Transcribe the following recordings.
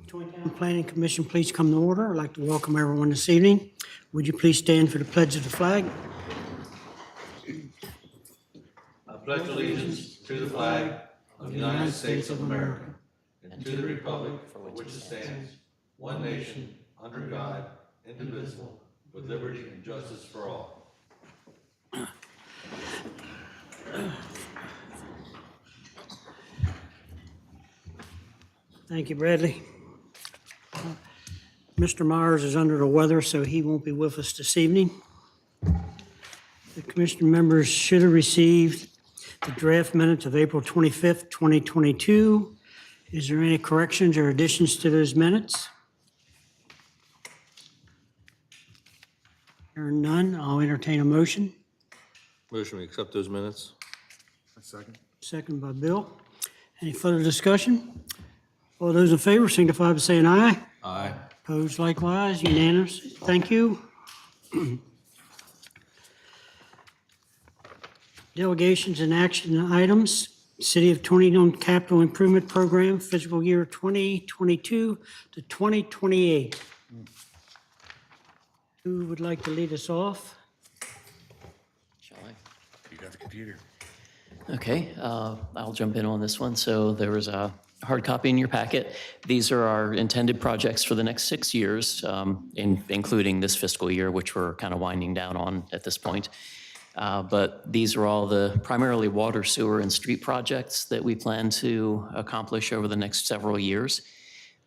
Taneytown Planning Commission, please come to order. I'd like to welcome everyone this evening. Would you please stand for the pledge of the flag? I pledge allegiance to the flag of the United States of America and to the republic for which it stands, one nation, under God, indivisible, with liberty and justice for all. Thank you, Bradley. Mr. Myers is under the weather, so he won't be with us this evening. The commission members should have received the draft minutes of April 25th, 2022. Is there any corrections or additions to those minutes? There are none. I'll entertain a motion. Motion, we accept those minutes. A second. Second by Bill. Any further discussion? All those in favor signify by saying aye. Aye. Opposed likewise, unanimous. Thank you. Delegations and action items. City of Taneytown Capital Improvement Program, fiscal year 2022 to 2028. Who would like to lead us off? Shall I? You got the computer. Okay, I'll jump in on this one. So there was a hard copy in your packet. These are our intended projects for the next 6 years, including this fiscal year, which we're kind of winding down on at this point. But these are all the primarily water, sewer, and street projects that we plan to accomplish over the next several years.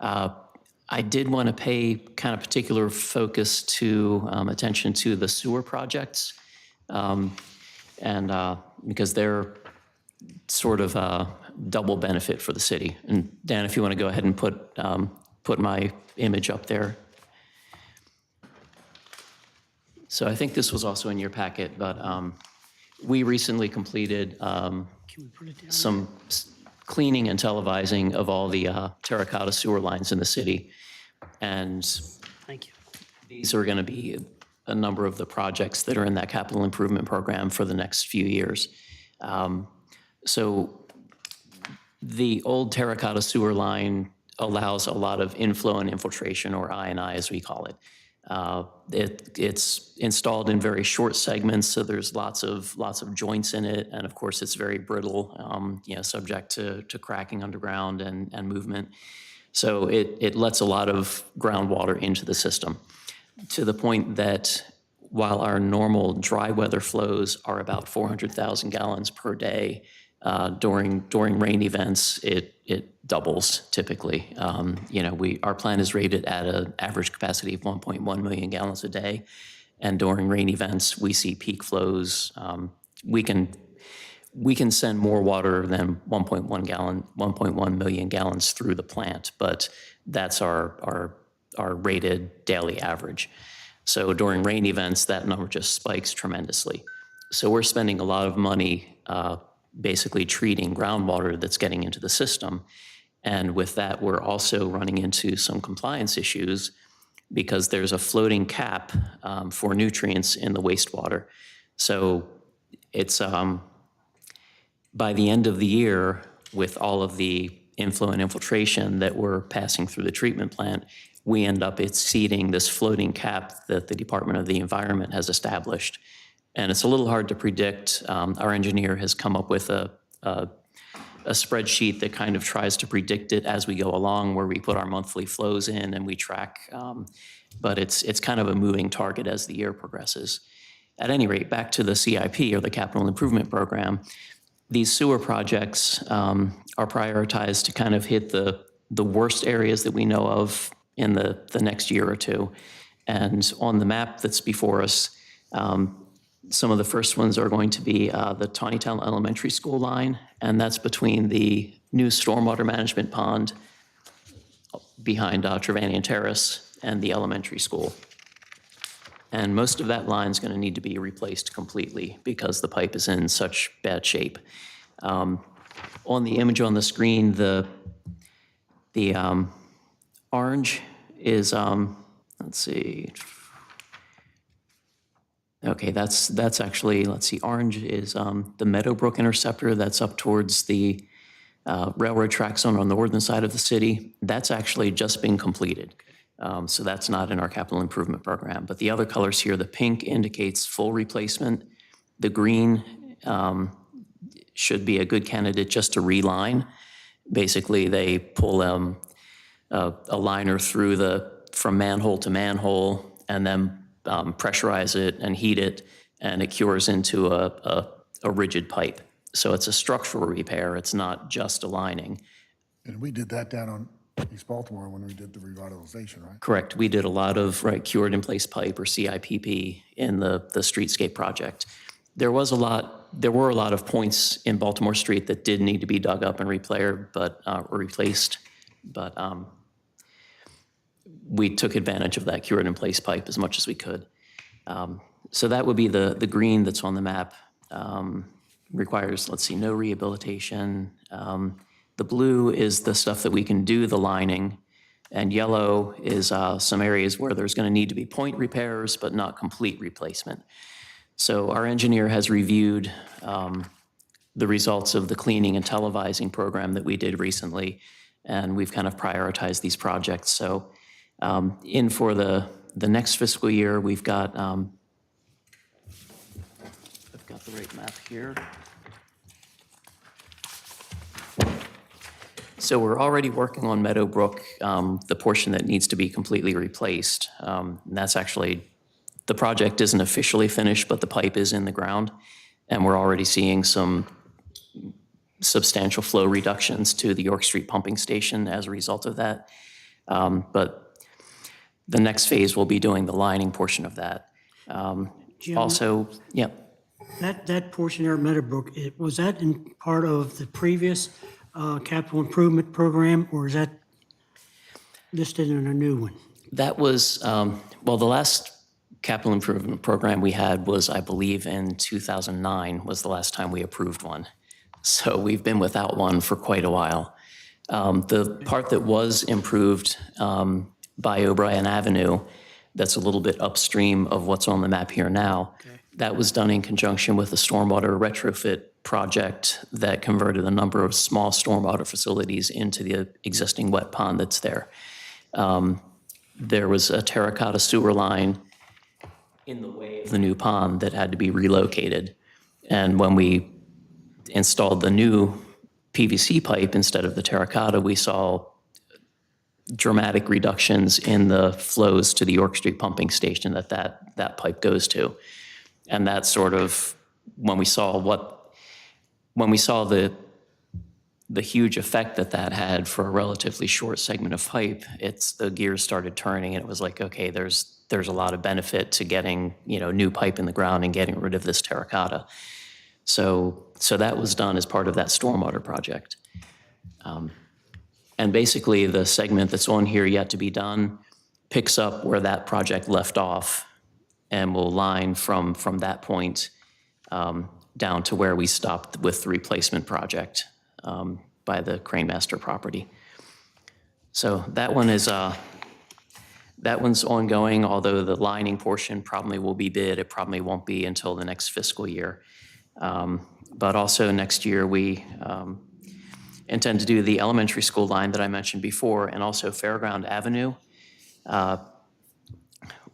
I did want to pay kind of particular focus to attention to the sewer projects, because they're sort of a double benefit for the city. And Dan, if you want to go ahead and put my image up there. So I think this was also in your packet, but we recently completed some cleaning and televising of all the Terracotta sewer lines in the city. And Thank you. these are going to be a number of the projects that are in that capital improvement program for the next few years. So the old Terracotta sewer line allows a lot of inflow and infiltration, or I&I as we call it. It's installed in very short segments, so there's lots of joints in it, and of course it's very brittle, subject to cracking underground and movement. So it lets a lot of groundwater into the system, to the point that while our normal dry weather flows are about 400,000 gallons per day, during rain events, it doubles typically. Our plant is rated at an average capacity of 1.1 million gallons a day, and during rain events, we see peak flows. We can send more water than 1.1 million gallons through the plant, but that's our rated daily average. So during rain events, that number just spikes tremendously. So we're spending a lot of money basically treating groundwater that's getting into the system. And with that, we're also running into some compliance issues because there's a floating cap for nutrients in the wastewater. So it's by the end of the year, with all of the inflow and infiltration that we're passing through the treatment plant, we end up exceeding this floating cap that the Department of the Environment has established. And it's a little hard to predict. Our engineer has come up with a spreadsheet that kind of tries to predict it as we go along, where we put our monthly flows in and we track. But it's kind of a moving target as the year progresses. At any rate, back to the CIP, or the Capital Improvement Program, these sewer projects are prioritized to kind of hit the worst areas that we know of in the next year or two. And on the map that's before us, some of the first ones are going to be the Taneytown Elementary School line, and that's between the new stormwater management pond behind Trevanian Terrace and the elementary school. And most of that line is going to need to be replaced completely because the pipe is in such bad shape. On the image on the screen, the orange is, let's see. Okay, that's actually, let's see, orange is the Meadowbrook interceptor that's up towards the railroad tracks on the northern side of the city, that's actually just been completed. So that's not in our capital improvement program. But the other colors here, the pink indicates full replacement. The green should be a good candidate just to reline. Basically, they pull a liner through from manhole to manhole and then pressurize it and heat it, and it cures into a rigid pipe. So it's a structural repair. It's not just a lining. And we did that down on East Baltimore when we did the revitalization, right? Correct. We did a lot of cured in place pipe or CIPP in the streetscape project. There were a lot of points in Baltimore Street that did need to be dug up and repaired, but or replaced. But we took advantage of that cured in place pipe as much as we could. So that would be the green that's on the map. Requires, let's see, no rehabilitation. The blue is the stuff that we can do the lining, and yellow is some areas where there's going to need to be point repairs, but not complete replacement. So our engineer has reviewed the results of the cleaning and televising program that we did recently, and we've kind of prioritized these projects. So in for the next fiscal year, we've got, I've got the right map here. So we're already working on Meadowbrook, the portion that needs to be completely replaced. And that's actually, the project isn't officially finished, but the pipe is in the ground. And we're already seeing some substantial flow reductions to the York Street pumping station as a result of that. But the next phase will be doing the lining portion of that. Jim, Also, yeah. that portion there at Meadowbrook, was that in part of the previous capital improvement program, or is that listed in a new one? That was, well, the last capital improvement program we had was, I believe, in 2009 was the last time we approved one. So we've been without one for quite a while. The part that was improved by O'Brien Avenue, that's a little bit upstream of what's on the map here now, that was done in conjunction with a stormwater retrofit project that converted a number of small stormwater facilities into the existing wet pond that's there. There was a Terracotta sewer line in the way of the new pond that had to be relocated. And when we installed the new PVC pipe instead of the Terracotta, we saw dramatic reductions in the flows to the York Street pumping station that pipe goes to. And that's sort of when we saw the huge effect that had for a relatively short segment of pipe, the gears started turning, and it was like, okay, there's a lot of benefit to getting, new pipe in the ground and getting rid of this Terracotta. So that was done as part of that stormwater project. And basically the segment that's on here yet to be done picks up where that project left off and will line from that point down to where we stopped with the replacement project by the Cranemaster property. So that one is that one's ongoing, although the lining portion probably will be bid. It probably won't be until the next fiscal year. But also next year we intend to do the elementary school line that I mentioned before, and also Fairground Avenue.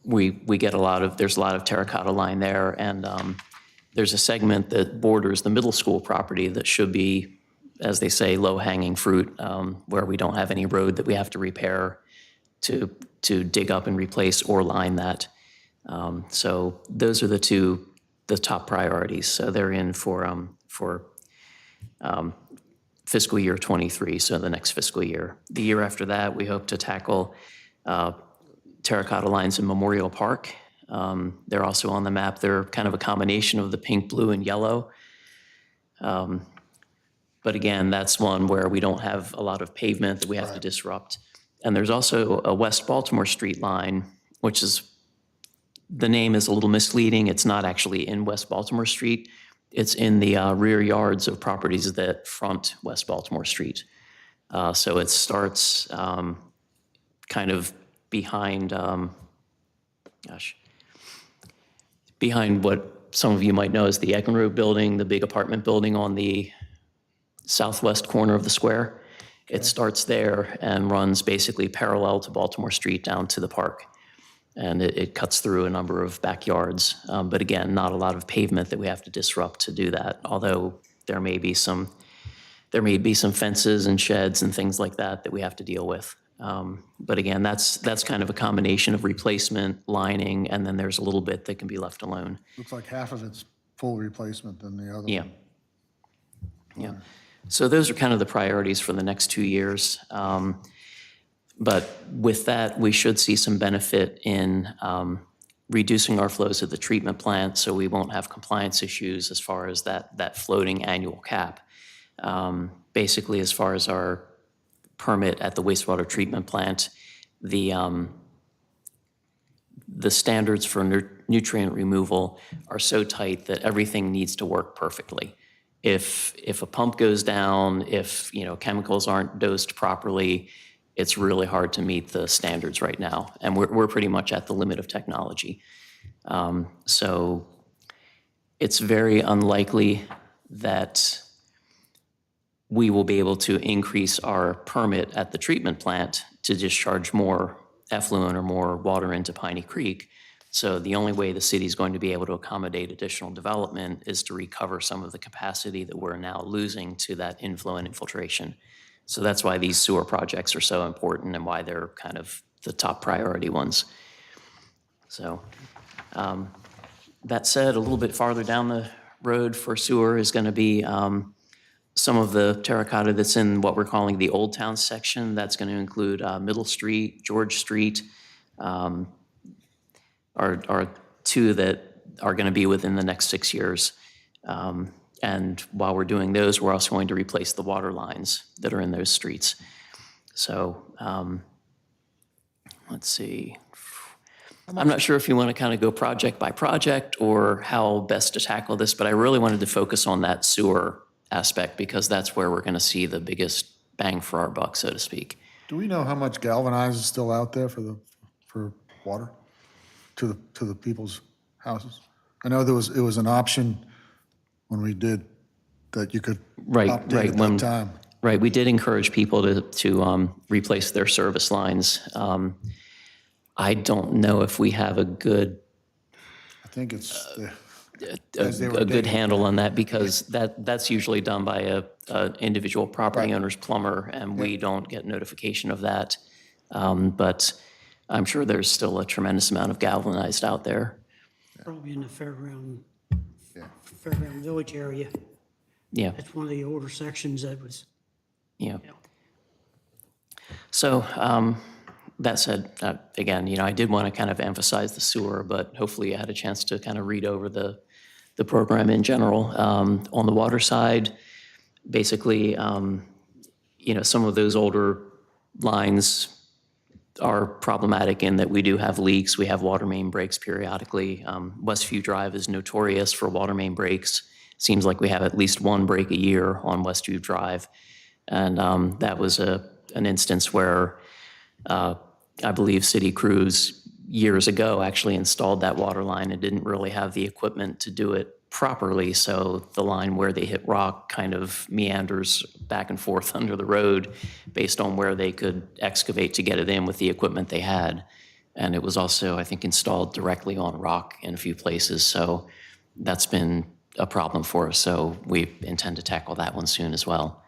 We get there's a lot of terracotta line there, and there's a segment that borders the middle school property that should be, as they say, low-hanging fruit, where we don't have any road that we have to repair to dig up and replace or line that. So those are the top priorities. So they're in for fiscal year 23, so the next fiscal year. The year after that, we hope to tackle terracotta lines in Memorial Park. They're also on the map. They're kind of a combination of the pink, blue, and yellow. But again, that's one where we don't have a lot of pavement that we have to disrupt. And there's also a West Baltimore Street line, which is, the name is a little misleading. It's not actually in West Baltimore Street. It's in the rear yards of properties that front West Baltimore Street. So it starts kind of behind, behind what some of you might know as the Eckenrode building, the big apartment building on the southwest corner of the square. It starts there and runs basically parallel to Baltimore Street down to the park. And it cuts through a number of backyards. But again, not a lot of pavement that we have to disrupt to do that, although there may be some fences and sheds and things like that that we have to deal with. But again, that's kind of a combination of replacement, lining, and then there's a little bit that can be left alone. Looks like half of it's full replacement than the other Yeah. one. Yeah. So those are kind of the priorities for the next 2 years. But with that, we should see some benefit in reducing our flows at the treatment plant, so we won't have compliance issues as far as that floating annual cap. Basically, as far as our permit at the wastewater treatment plant, the standards for nutrient removal are so tight that everything needs to work perfectly. If a pump goes down, if chemicals aren't dosed properly, it's really hard to meet the standards right now, and we're pretty much at the limit of technology. So it's very unlikely that we will be able to increase our permit at the treatment plant to discharge more effluent or more water into Piney Creek. So the only way the city's going to be able to accommodate additional development is to recover some of the capacity that we're now losing to that inflow and infiltration. So that's why these sewer projects are so important and why they're kind of the top priority ones. So that said, a little bit farther down the road for sewer is going to be some of the terracotta that's in what we're calling the Old Town section. That's going to include Middle Street, George Street, are two that are going to be within the next 6 years. And while we're doing those, we're also going to replace the water lines that are in those streets. So let's see. I'm not sure if you want to kind of go project by project or how best to tackle this, but I really wanted to focus on that sewer aspect because that's where we're going to see the biggest bang for our buck, so to speak. Do we know how much galvanized is still out there for water to the people's houses? I know it was an option when we did that you could update at that time. Right, we did encourage people to replace their service lines. I don't know if we have a good I think it's a good handle on that because that's usually done by a individual property owner's plumber, and we don't get notification of that. But I'm sure there's still a tremendous amount of galvanized out there. Probably in the Fairground Village area. Yeah. That's one of the older sections that was. Yeah. So that said, again, I did want to kind of emphasize the sewer, but hopefully you had a chance to kind of read over the program in general. On the water side, basically, some of those older lines are problematic in that we do have leaks. We have water main breaks periodically. Westview Drive is notorious for water main breaks. Seems like we have at least one break a year on Westview Drive. And that was an instance where I believe city crews years ago actually installed that water line and didn't really have the equipment to do it properly. So the line where they hit rock kind of meanders back and forth under the road based on where they could excavate to get it in with the equipment they had. And it was also, I think, installed directly on rock in a few places. So that's been a problem for us. So we intend to tackle that one soon as well.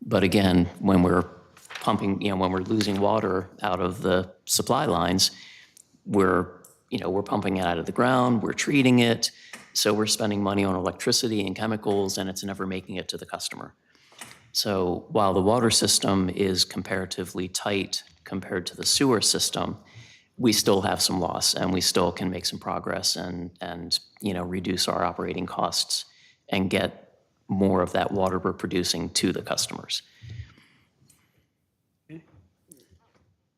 But again, when we're pumping, when we're losing water out of the supply lines, we're pumping it out of the ground, we're treating it, so we're spending money on electricity and chemicals, and it's never making it to the customer. So while the water system is comparatively tight compared to the sewer system, we still have some loss, and we still can make some progress and reduce our operating costs and get more of that water we're producing to the customers.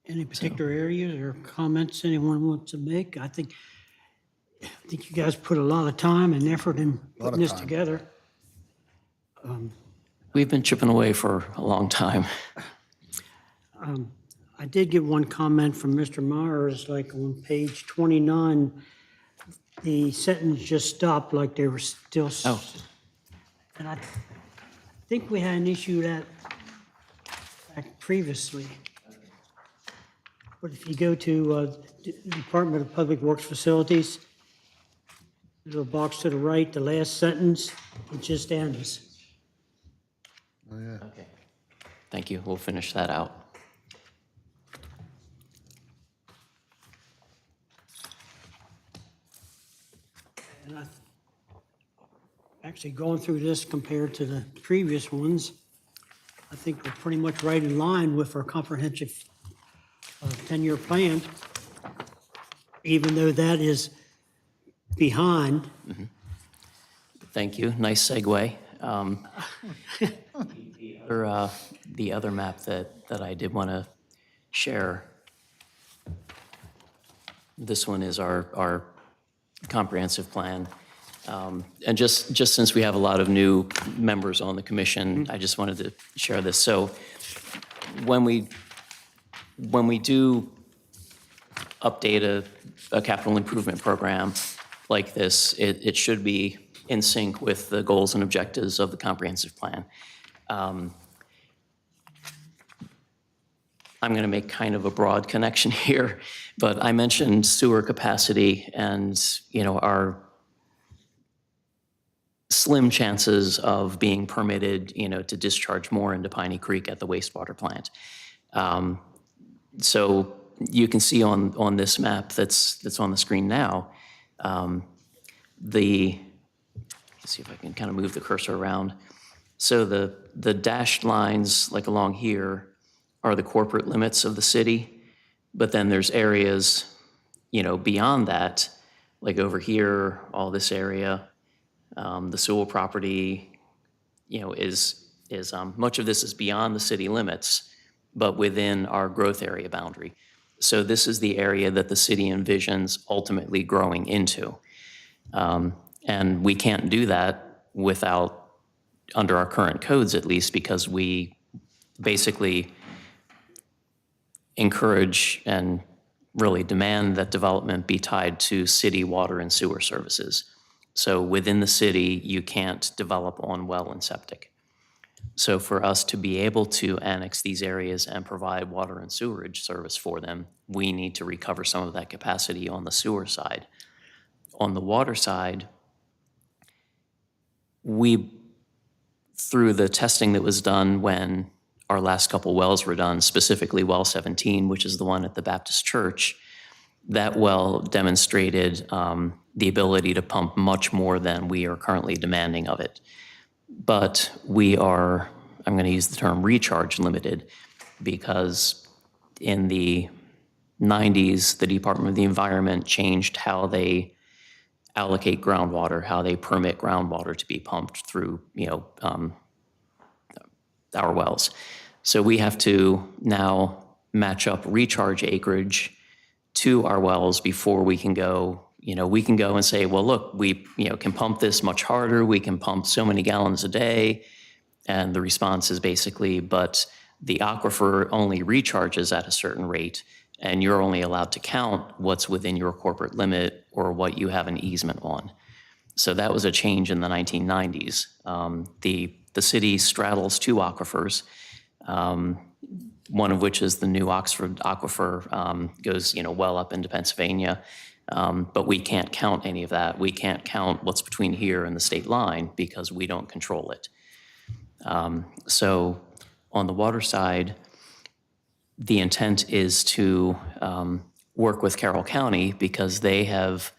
Any particular areas or comments anyone wants to make? I think you guys put a lot of time and effort in putting this together. We've been chipping away for a long time. I did get one comment from Mr. Myers, like on page 29, the sentence just stopped like they were still. Oh. And think we had an issue that back previously. But if you go to the Department of Public Works Facilities, there's a box to the right, the last sentence, it just ends. Oh, yeah. Okay. Thank you. We'll finish that out. And actually going through this compared to the previous ones, I think we're pretty much right in line with our comprehensive 10-year plan, even though that is behind. Thank you. Nice segue. The other map that I did want to share, this one is our comprehensive plan. And just since we have a lot of new members on the commission, I just wanted to share this. So when we do update a capital improvement program like this, it should be in sync with the goals and objectives of the comprehensive plan. I'm going to make kind of a broad connection here, but I mentioned sewer capacity and, our slim chances of being permitted, to discharge more into Piney Creek at the wastewater plant. So you can see on this map that's on the screen now, let's see if I can kind of move the cursor around. So the dashed lines, like along here, are the corporate limits of the city, but then there's areas, beyond that, like over here, all this area, the Sewell property, is much of this is beyond the city limits, but within our growth area boundary. So this is the area that the city envisions ultimately growing into. And we can't do that without, under our current codes at least, because we basically encourage and really demand that development be tied to city water and sewer services. So within the city, you can't develop on well and septic. So for us to be able to annex these areas and provide water and sewerage service for them, we need to recover some of that capacity on the sewer side. On the water side, through the testing that was done when our last couple wells were done, specifically well 17, which is the one at the Baptist Church, that well demonstrated the ability to pump much more than we are currently demanding of it. But we are, I'm going to use the term recharge limited, because in the 90s, the Department of the Environment changed how they allocate groundwater, how they permit groundwater to be pumped through, our wells. So we have to now match up recharge acreage to our wells before we can go, and say, well, look, we, can pump this much harder. We can pump so many gallons a day. And the response is basically, but the aquifer only recharges at a certain rate, and you're only allowed to count what's within your corporate limit or what you have an easement on. So that was a change in the 1990s. The city straddles two aquifers, one of which is the new Oxford aquifer, goes well up into Pennsylvania, but we can't count any of that. We can't count what's between here and the state line because we don't control it. So on the water side, the intent is to work with Carroll County because they have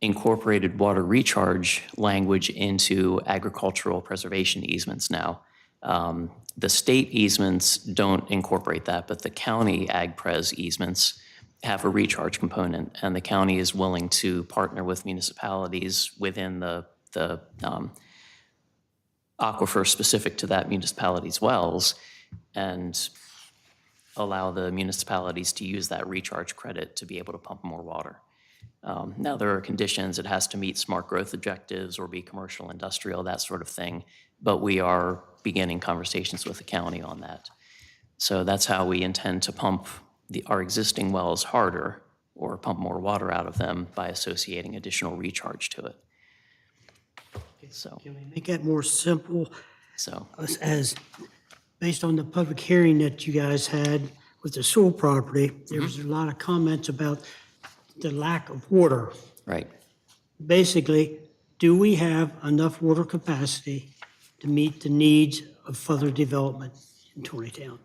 incorporated water recharge language into agricultural preservation easements now. The state easements don't incorporate that, but the county ag-pres easements have a recharge component, and the county is willing to partner with municipalities within the aquifer specific to that municipality's wells and allow the municipalities to use that recharge credit to be able to pump more water. Now, there are conditions. It has to meet smart growth objectives or be commercial, industrial, that sort of thing. But we are beginning conversations with the county on that. So that's how we intend to pump our existing wells harder or pump more water out of them by associating additional recharge to it. So, Can we make that more simple so, as, based on the public hearing that you guys had with the Sewell property, there was a lot of comments about the lack of water. right. Basically, do we have enough water capacity to meet the needs of further development in Taneytown?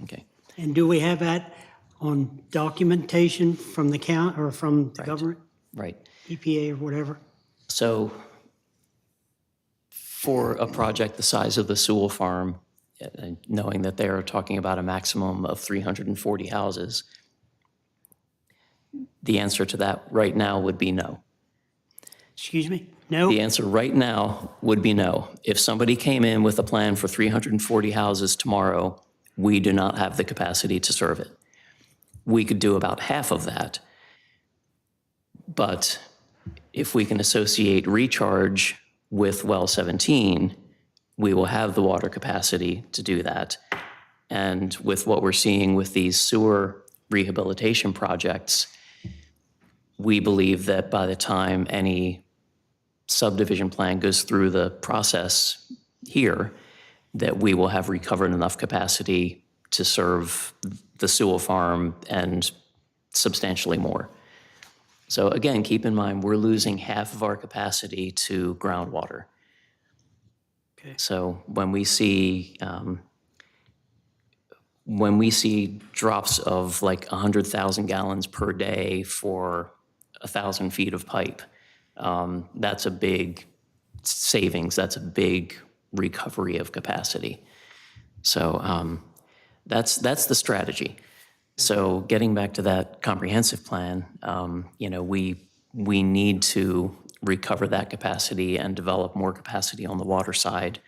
Okay. And do we have that on documentation from the county or from the Right. government, Right. EPA or whatever? So for a project the size of the Sewell Farm, and knowing that they are talking about a maximum of 340 houses, the answer to that right now would be no. Excuse me? No? The answer right now would be no. If somebody came in with a plan for 340 houses tomorrow, we do not have the capacity to serve it. We could do about half of that. But if we can associate recharge with well 17, we will have the water capacity to do that. And with what we're seeing with these sewer rehabilitation projects, we believe that by the time any subdivision plan goes through the process here, that we will have recovered enough capacity to serve the Sewell Farm and substantially more. So again, keep in mind, we're losing half of our capacity to groundwater. Okay. So when we see drops of like 100,000 gallons per day for 1,000 feet of pipe, that's a big savings. That's a big recovery of capacity. So that's the strategy. So getting back to that comprehensive plan, we need to recover that capacity and develop more capacity on the water side.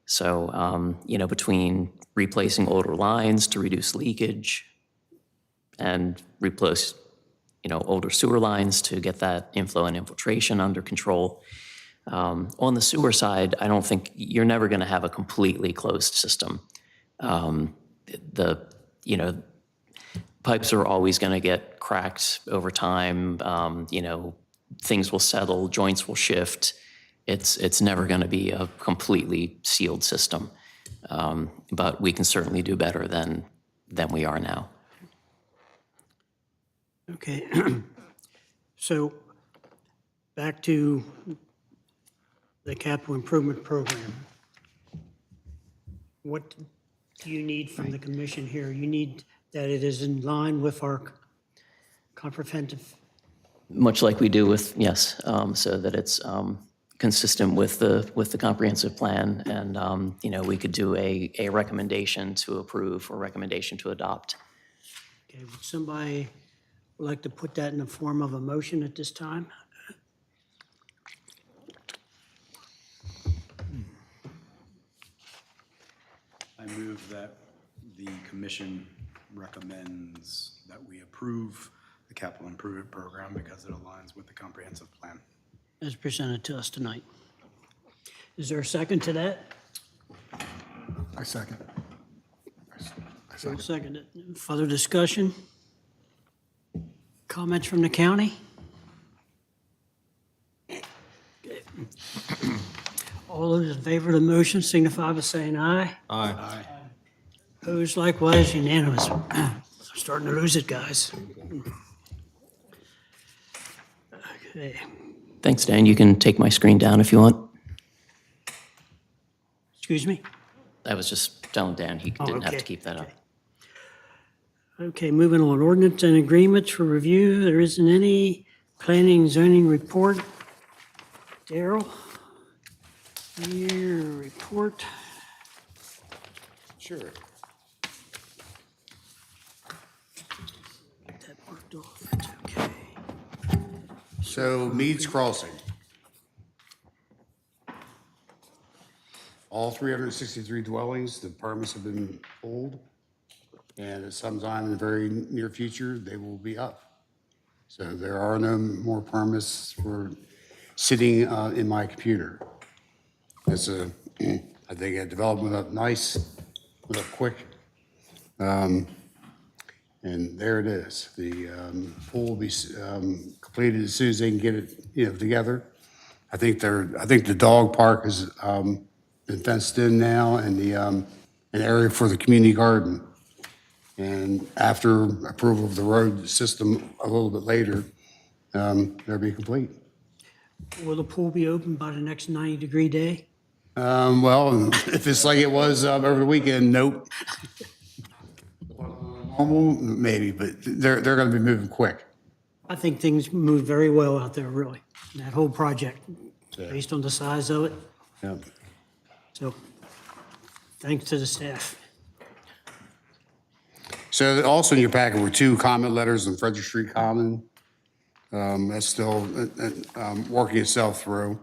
So, between replacing older lines to reduce leakage and replace, older sewer lines to get that inflow and infiltration under control. On the sewer side, I don't think you're never going to have a completely closed system. Pipes are always going to get cracked over time. Things will settle, joints will shift. It's never going to be a completely sealed system. But we can certainly do better than we are now. Okay. So back to the capital improvement program. What do you need from the commission here? You need that it is in line with our comprehensive. Much like we do with, yes, so that it's consistent with the comprehensive plan, and we could do a recommendation to approve or recommendation to adopt. Okay, would somebody like to put that in the form of a motion at this time? I move that the commission recommends that we approve the capital improvement program because it aligns with the comprehensive plan. As presented to us tonight. Is there a second to that? I second. I'll second it. Further discussion? Comments from the county? Okay. All those in favor of the motion signify by saying aye. Aye. Opposed likewise, unanimous. I'm starting to lose it, guys. Okay. Thanks, Dan. You can take my screen down if you want. Excuse me? I was just telling Dan he didn't have okay, to keep that up. Okay, moving on. Ordinance and agreements for review. There isn't any. Planning and zoning report. Daryl? Your report. Sure. Get that marked off. That's okay. So Mead's Crossing. All 363 dwellings, the permits have been pulled, and at some time in the very near future, they will be up. So there are no more permits for sitting in my computer. It's I think a development up nice, went up quick. And there it is. The pool will be completed as soon as they can get it, together. I think the dog park has been fenced in now, and an area for the community garden. And after approval of the road system a little bit later, they'll be complete. Will the pool be open by the next 90-degree day? Well, if it's like it was over the weekend, nope. Normal, maybe, but they're going to be moving quick. I think things move very well out there, really, that whole project, based on the size of it. Yeah. So, thanks to the staff. So also in your packet were 2 comment letters on Frederick Street Common. That's still working itself through.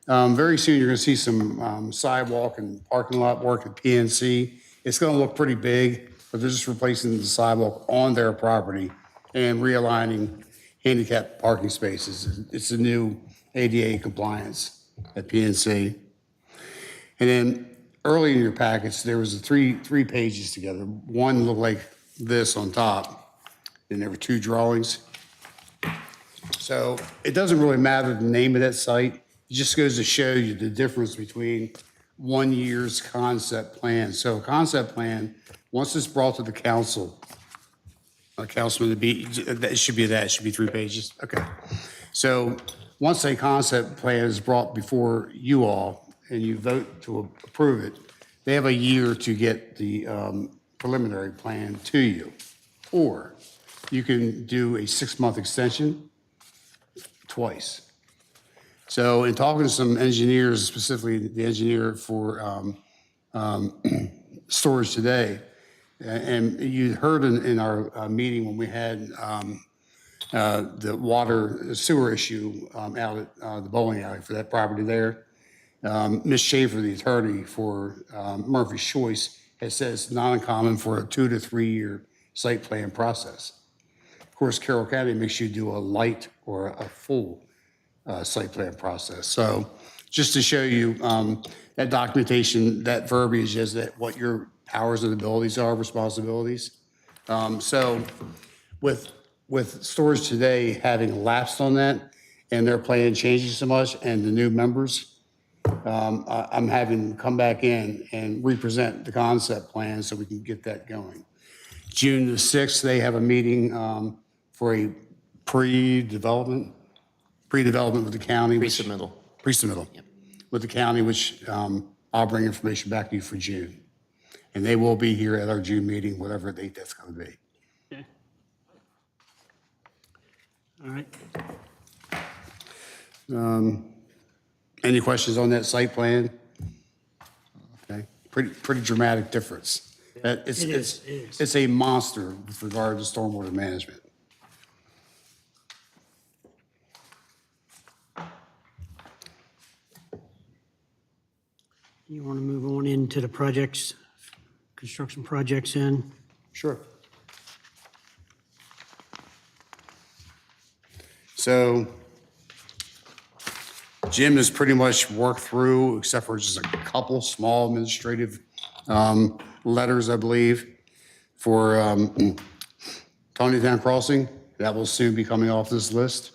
Very soon, you're going to see some sidewalk and parking lot work at PNC. It's going to look pretty big, but they're just replacing the sidewalk on their property and realigning handicap parking spaces. It's a new ADA compliance at PNC. And then early in your packets, there was three pages together. One looked like this on top, and there were 2 drawings. So it doesn't really matter the name of that site. It just goes to show you the difference between 1 year's concept plan. So a concept plan, once it's brought to the council, Councilman, it should be 3 pages. Okay. So once a concept plan is brought before you all and you vote to approve it, they have a year to get the preliminary plan to you. Or you can do a 6-month extension twice. So in talking to some engineers, specifically the engineer for storage today, and you heard in our meeting when we had the water sewer issue out at the bowling alley for that property there, Ms. Schaefer, the attorney for Murphy's Choice, has said it's not uncommon for a 2 to 3 year site plan process. Of course, Carroll County makes you do a light or a full site plan process. So just to show you that documentation, that verbiage is that what your powers and abilities are, responsibilities. So with storage today having lapsed on that and their plan changing so much and the new members, I'm having them come back in and represent the concept plan so we can get that going. June the 6th, they have a meeting for a pre-development with the county. Pre-submittal. Pre-submittal with the county, which I'll bring information back to you for June. And they will be here at our June meeting, whatever date that's going to be. Okay. All right. Any questions on that site plan? Okay, pretty dramatic difference. It is. It's a monster with regard to stormwater management. You want to move on into the projects, construction projects in? Sure. So Jim has pretty much worked through, except for just a couple small administrative letters, I believe, for Taneytown Crossing. That will soon be coming off this list.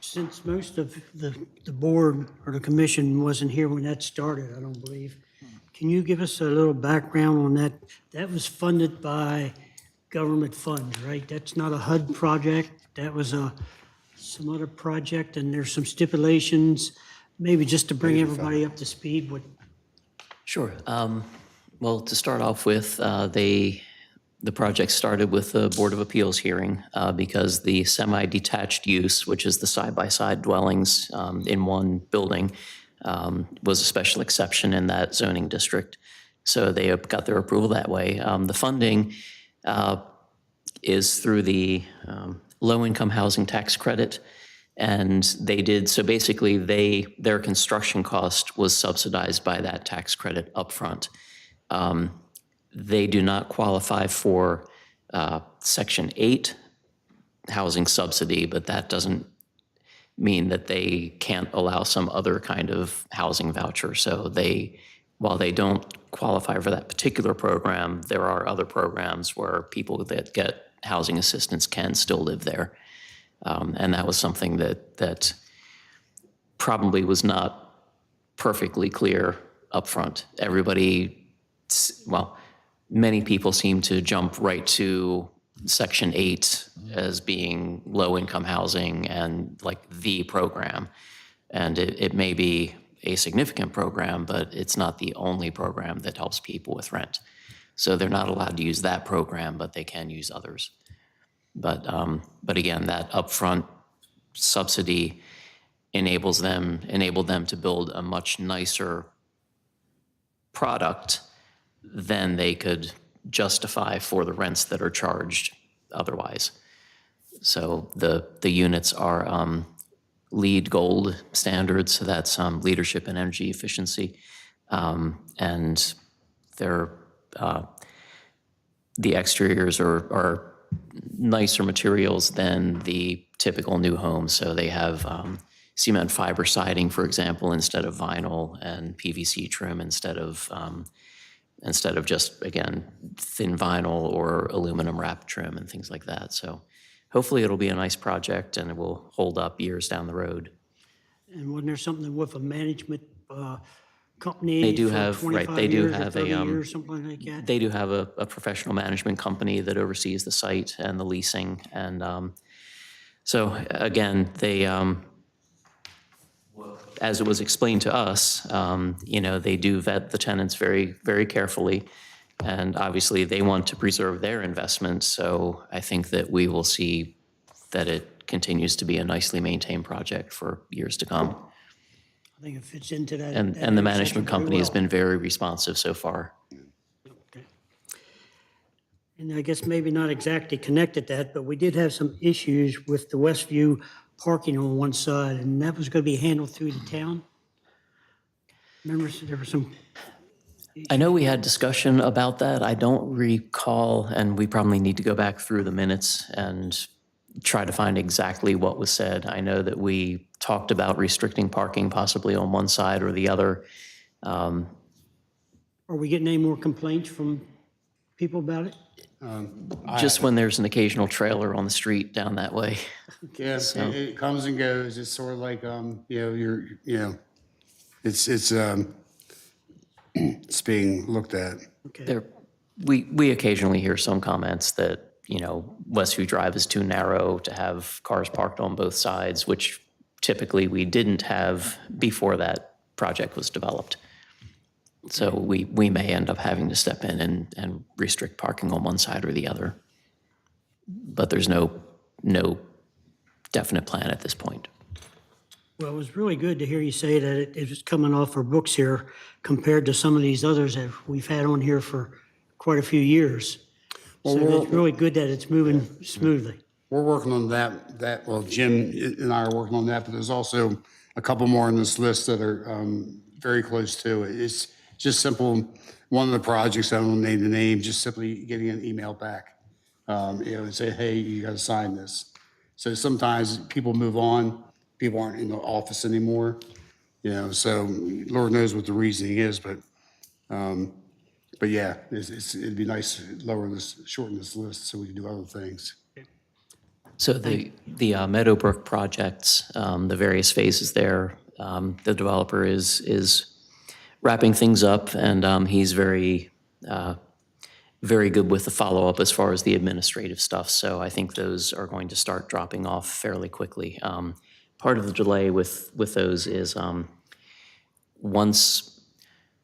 Since most of the board or the commission wasn't here when that started, I don't believe, can you give us a little background on that? That was funded by government funds, right? That's not a HUD project. That was some other project, and there's some stipulations, maybe just to bring everybody up to speed with. Sure. Well, to start off with, the project started with the Board of Appeals hearing because the semi-detached use, which is the side-by-side dwellings in one building, was a special exception in that zoning district. So they got their approval that way. The funding is through the low-income housing tax credit. And they did, so basically their construction cost was subsidized by that tax credit upfront. They do not qualify for Section 8 housing subsidy, but that doesn't mean that they can't allow some other kind of housing voucher. So while they don't qualify for that particular program, there are other programs where people that get housing assistance can still live there. And that was something that probably was not perfectly clear upfront. Many people seem to jump right to Section 8 as being low-income housing and like the program. And it may be a significant program, but it's not the only program that helps people with rent. So they're not allowed to use that program, but they can use others. But again, that upfront subsidy enabled them to build a much nicer product than they could justify for the rents that are charged otherwise. So the units are LEED Gold standards, so that's leadership in energy efficiency, and they're the exteriors are nicer materials than the typical new homes. So they have cement fiber siding, for example, instead of vinyl, and PVC trim instead of just, again, thin vinyl or aluminum wrap trim and things like that. So hopefully it'll be a nice project and it will hold up years down the road. And wasn't there something with a management company? They do for have, right, 25 they do years or have 30 a, years, something like that? they do have a professional management company that oversees the site and the leasing. And so again, they, as it was explained to us, they do vet the tenants very, very carefully. And obviously they want to preserve their investment. So I think that we will see that it continues to be a nicely maintained project for years to come. I think it fits into that. And that the intersection management very company has well. been very responsive so far. Okay. And I guess maybe not exactly connected that, but we did have some issues with the Westview parking on one side, and that was going to be handled through the town. Remember, there were some, I know we had discussion about that. I don't recall, and we probably need to go back through the minutes and try to find exactly what was said. I know that we talked about restricting parking possibly on one side or the other. are we getting any more complaints from people about it? Just when there's an occasional trailer on the street down that way. Yeah, it comes and goes. It's sort of like, it's being looked at. Okay. There, we occasionally hear some comments that, Westview Drive is too narrow to have cars parked on both sides, which typically we didn't have before that project was developed. So we may end up having to step in and restrict parking on one side or the other. But there's no definite plan at this point. Well, it was really good to hear you say that it was coming off our books here compared to some of these others that we've had on here for quite a few years. So it's really good that it's moving smoothly. We're working on that, well, Jim and I are working on that, but there's also a couple more on this list that are very close to it. It's just simple, one of the projects, I don't name the name, just simply getting an email back, and say, hey, you got to sign this. So sometimes people move on, people aren't in the office anymore, so Lord knows what the reasoning is, but yeah, it'd be nice to shorten this list so we can do other things. So the Meadowbrook Projects, the various phases there, the developer is wrapping things up, and he's very good with the follow-up as far as the administrative stuff. So I think those are going to start dropping off fairly quickly. Part of the delay with those is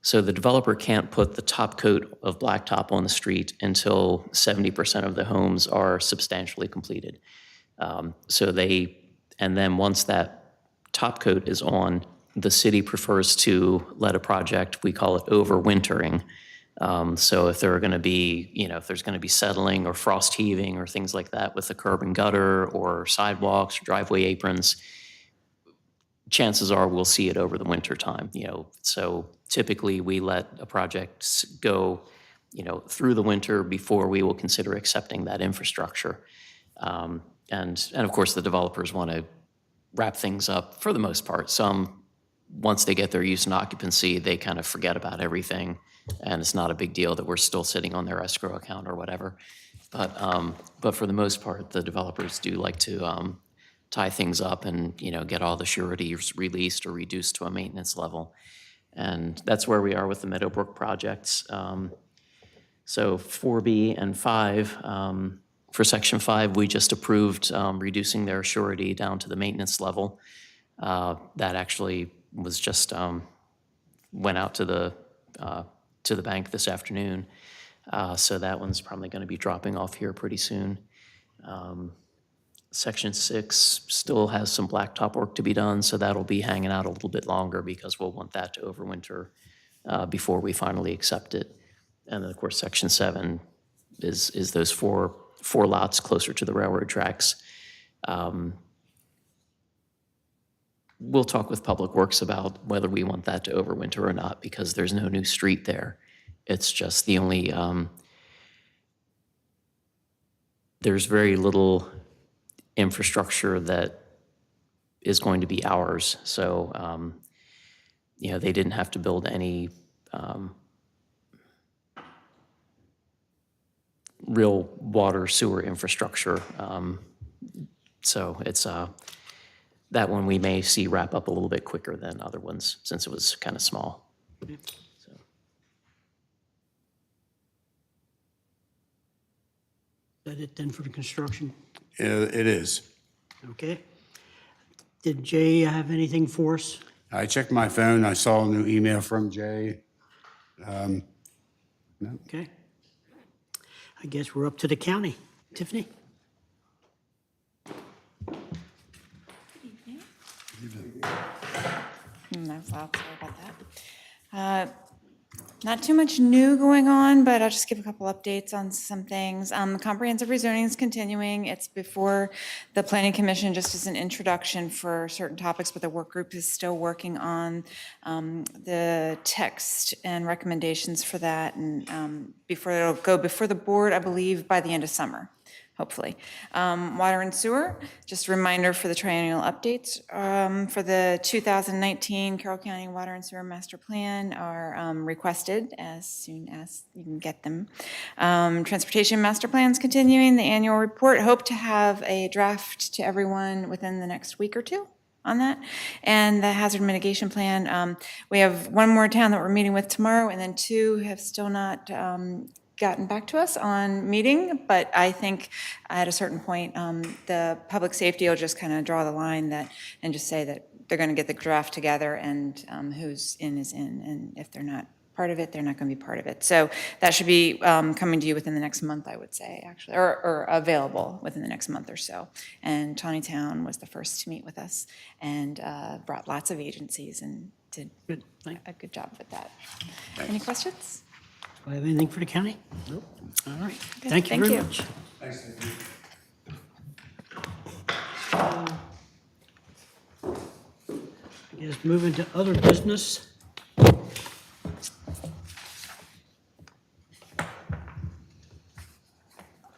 so the developer can't put the top coat of blacktop on the street until 70% of the homes are substantially completed. And then once that top coat is on, the city prefers to let a project, we call it overwintering. So if there are going to be, if there's going to be settling or frost heaving or things like that with the curb and gutter or sidewalks or driveway aprons, chances are we'll see it over the winter time. So typically we let a project go, through the winter before we will consider accepting that infrastructure. And of course, the developers want to wrap things up for the most part. Some, once they get their use and occupancy, they kind of forget about everything, and it's not a big deal that we're still sitting on their escrow account or whatever. But for the most part, the developers do like to tie things up and, get all the sureties released or reduced to a maintenance level. And that's where we are with the Meadowbrook projects. So 4B and 5, for Section 5, we just approved reducing their surety down to the maintenance level. That actually was just, went out to the bank this afternoon. So that one's probably going to be dropping off here pretty soon. Section 6 still has some blacktop work to be done, so that'll be hanging out a little bit longer because we'll want that to overwinter before we finally accept it. And then, of course, Section 7 is those four lots closer to the railroad tracks. We'll talk with Public Works about whether we want that to overwinter or not, because there's no new street there. It's just the only, there's very little infrastructure that is going to be ours. So, they didn't have to build any real water sewer infrastructure. So it's that one we may see wrap up a little bit quicker than other ones since it was kind of small. So. Is that it then for the construction? It is. Okay. Did Jay have anything for us? I checked my phone. I saw a new email from Jay. Okay. I guess we're up to the county. Tiffany? No, sorry about that. Not too much new going on, but I'll just give a couple updates on some things. The comprehensive rezoning is continuing. It's before the planning commission, just as an introduction for certain topics, but the work group is still working on the text and recommendations for that, and before it'll go before the board, I believe, by the end of summer. Hopefully. Water and sewer, just a reminder for the triennial updates. For the 2019 Carroll County Water and Sewer Master Plan are requested as soon as you can get them. Transportation Master Plan's continuing, the annual report. Hope to have a draft to everyone within the next week or two on that. And the hazard mitigation plan, we have one more town that we're meeting with tomorrow, and then two have still not gotten back to us on meeting, but I think at a certain point, the public safety will just kind of draw the line that, and just say that they're going to get the draft together, and who's in is in, and if they're not part of it, they're not going to be part of it. So that should be coming to you within the next month, I would say, actually, or available within the next month or so. And Taneytown was the first to meet with us and brought lots of agencies and did a good job with that. Any questions? Do I have anything for the county? Nope. All right. Good, Thank you thank very you. much. I guess moving to other business.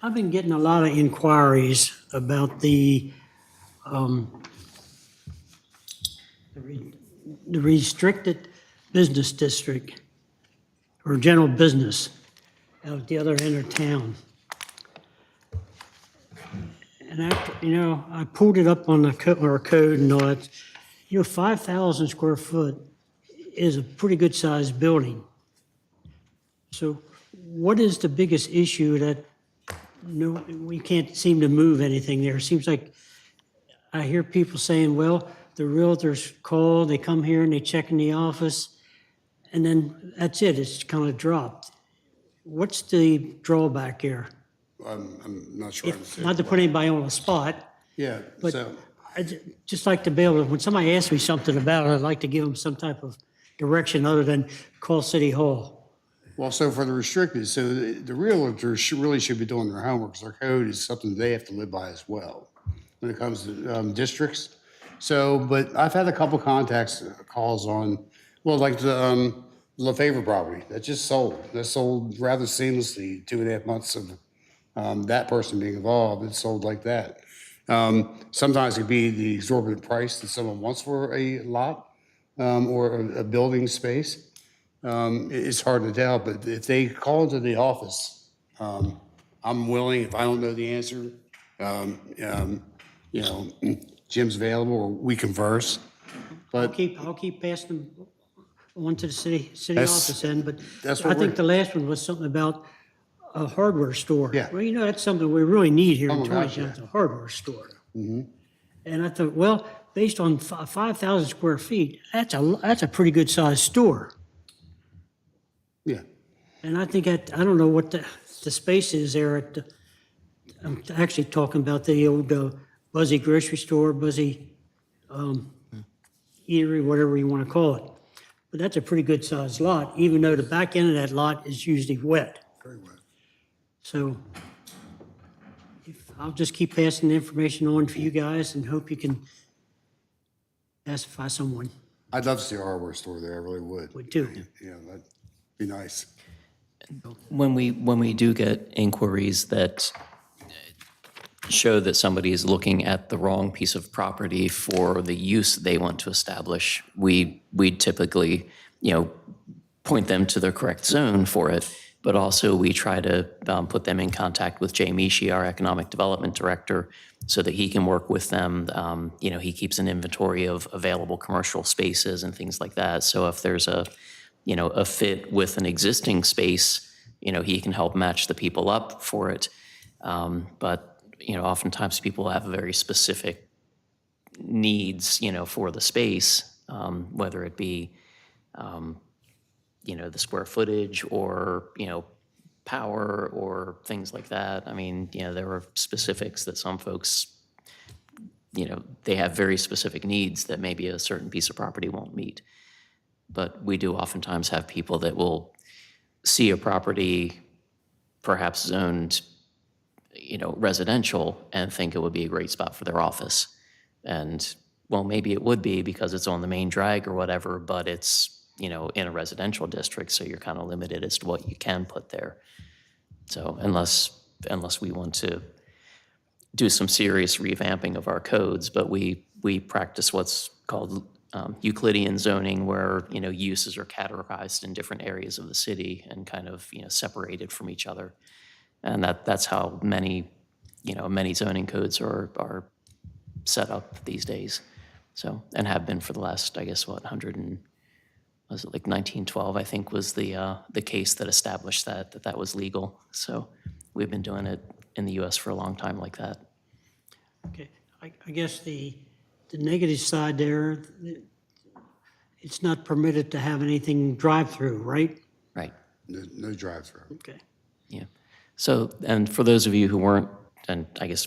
I've been getting a lot of inquiries about the restricted business district or general business out at the other end of town. And after, I pulled it up on the code and all that. 5,000 square foot is a pretty good sized building. So what is the biggest issue that we can't seem to move anything there? It seems like I hear people saying, well, the realtors call, they come here and they check in the office, and then that's it, it's kind of dropped. What's the drawback here? I'm not sure. I understand. Not to put anybody on the spot, Yeah, but so, I'd just like to be able to, when somebody asks me something about it, I'd like to give them some type of direction other than call City Hall. well, so for the restricted, so the realtors really should be doing their homework, because their code is something they have to live by as well when it comes to districts. So, but I've had a couple calls on, well, like the LaFavor property that just sold. That sold rather seamlessly, 2.5 months of that person being involved. It sold like that. Sometimes it could be the exorbitant price that someone wants for a lot or a building space. It's hard to tell, but if they call into the office, I'm willing, if I don't know the answer, Jim's available, or we converse. But I'll keep passing them on to the city That's- office end, but that's I what think we're- the last one was something about a hardware store. Yeah. Well, that's something we really need here in Oh, gosh, Taneytown, yeah. it's a hardware store. And I thought, well, based on 5,000 square feet, that's a pretty good sized store. yeah, And I think I don't know what the space is there at the, I'm actually talking about the old Buzzy grocery store, Buzzy eatery, whatever you want to call it. But that's a pretty good sized lot, even though the back end of that lot is usually wet. Very wet. So I'll just keep passing the information on for you guys and hope you can pacify someone. I'd love to see a hardware store there, I really would. Would too. Yeah, that'd be nice. When we do get inquiries that show that somebody is looking at the wrong piece of property for the use they want to establish, we typically, point them to the correct zone for it, but also we try to put them in contact with Jay Mishi, our Economic Development Director, so that he can work with them. He keeps an inventory of available commercial spaces and things like that. So if there's a fit with an existing space, he can help match the people up for it. But oftentimes people have very specific needs, for the space, whether it be, the square footage or, power or things like that. I mean, there are specifics that some folks, they have very specific needs that maybe a certain piece of property won't meet. But we do oftentimes have people that will see a property perhaps zoned, residential and think it would be a great spot for their office. And, well, maybe it would be because it's on the main drag or whatever, but it's, in a residential district, so you're kind of limited as to what you can put there. So unless we want to do some serious revamping of our codes, but we practice what's called Euclidean zoning, where, uses are categorized in different areas of the city and kind of, separated from each other. And that's how many zoning codes are set up these days. So, and have been for the last, I guess, 1912, I think, was the case that established that was legal. So we've been doing it in the US for a long time like that. Okay, I guess the negative side there, it's not permitted to have anything drive-through, right? Right. No drive-through. Okay. Yeah. So, and for those of you who weren't, and I guess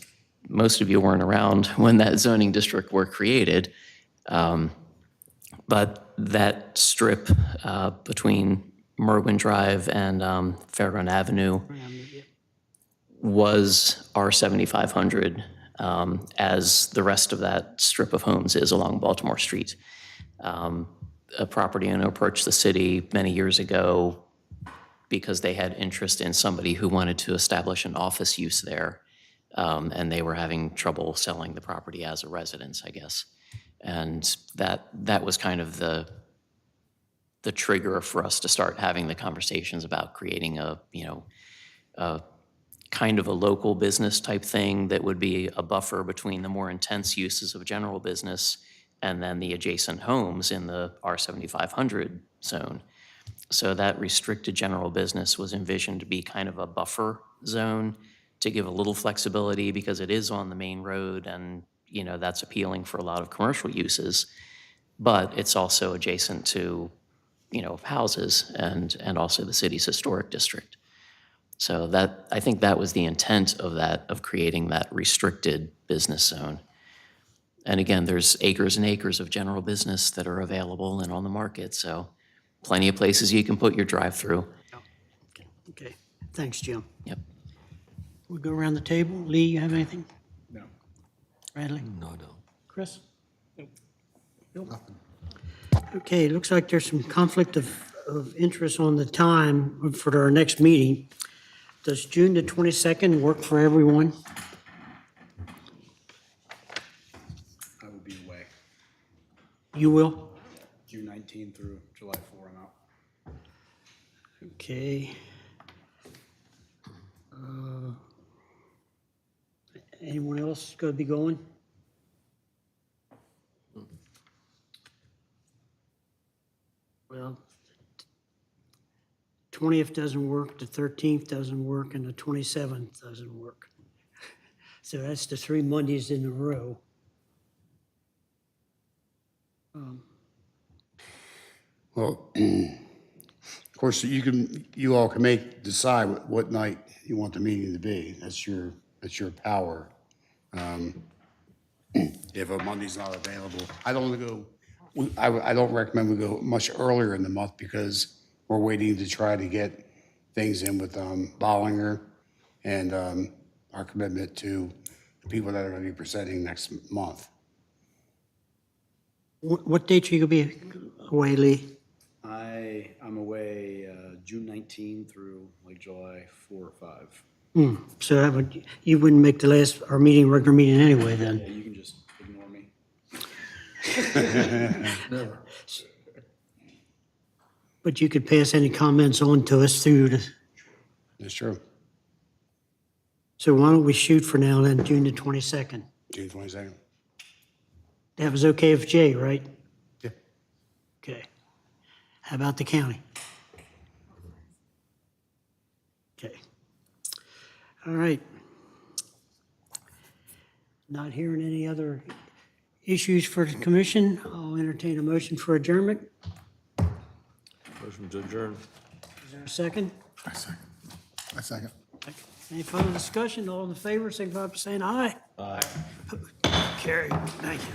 most of you weren't around when that zoning district were created, but that strip between Merwin Drive and Fairground Avenue was R7500, as the rest of that strip of homes is along Baltimore Street. A property owner approached the city many years ago because they had interest in somebody who wanted to establish an office use there, and they were having trouble selling the property as a residence, I guess. And that was kind of the trigger for us to start having the conversations about creating a kind of a local business type thing that would be a buffer between the more intense uses of general business and then the adjacent homes in the R7500 zone. So that restricted general business was envisioned to be kind of a buffer zone to give a little flexibility because it is on the main road and, that's appealing for a lot of commercial uses. But it's also adjacent to, houses and also the city's historic district. So I think that was the intent of creating that restricted business zone. And again, there's acres and acres of general business that are available and on the market, so plenty of places you can put your drive-through. Okay, thanks, Jim. Yep. We'll go around the table. Lee, you have anything? No. Bradley? No. Chris? Nope. Okay, looks like there's some conflict of interest on the time for our next meeting. Does June the 22nd work for everyone? I will be away You will? June 19 through July 4, I'm out. Okay. Anyone else going to be going? 20th doesn't work, the 13th doesn't work, and the 27th doesn't work. So that's the 3 Mondays in a row. Well, of course, you all can decide what night you want the meeting to be. That's your power. If a Monday's not available, I don't want to go, I don't recommend we go much earlier in the month because we're waiting to try to get things in with Bollinger and our commitment to the people that are going to be presenting next month. What dates are you going to be away, Lee? I'm away June 19 through like July 4 or 5. So you wouldn't make our regular meeting anyway then? Yeah, you can just ignore me. But you could pass any comments on to us through the, That's true. so why don't we shoot for now then, June the 22nd? June 22nd. That was okay with Jay, right? Yeah. Okay. How about the county? Okay. All right. Not hearing any other issues for the commission, I'll entertain a motion for adjournment. Motion to adjourn. Is there a second? I second. Any further discussion? All in favor, signify by saying aye. Aye. Carried. Thank you.